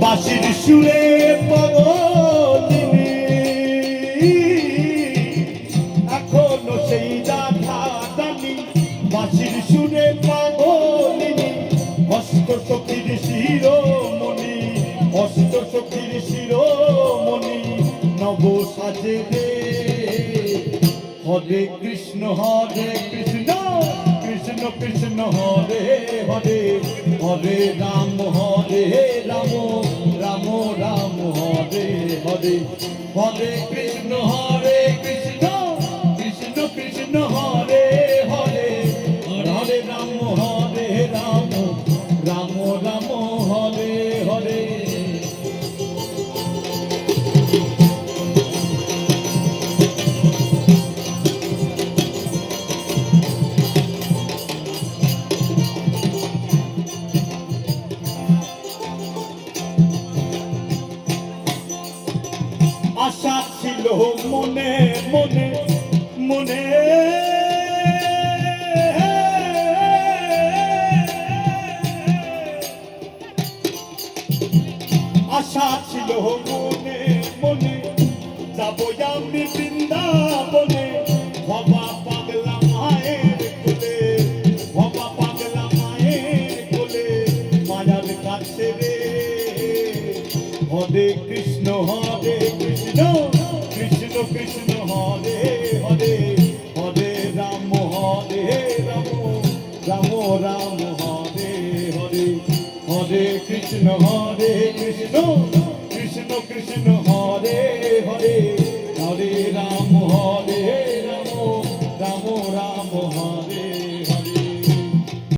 বাঁশির সুরে পাগলিনী এখনো সেই রাধা রানী বাঁশির সুরে পাগলিনী অষ্ট সখীর শিরোমণি অষ্ট সখীর শিরোমণি নব সাজে রে হরে কৃষ্ণ কৃষ্ণ কৃষ্ণ হরে হরে হরে রাম রাম রাম হরে হরে হরে কৃষ্ণ কৃষ্ণ কৃষ্ণ হরে হরে হরে রাম রাম রাম হরে হরে আশা ছিল মনে মনে মনে আশা ছিল মনে মনে যাবো আমি বৃন্দাবনে বাবা পাগলা মায়ের কোলে বাবা পাগলা মায়ের কোলে মায়ার কাছে রে হরে কৃষ্ণ কৃষ্ণ কৃষ্ণ হরে হরে হরে রাম রাম রাম হরে হরে হরে কৃষ্ণ কৃষ্ণ কৃষ্ণ হরে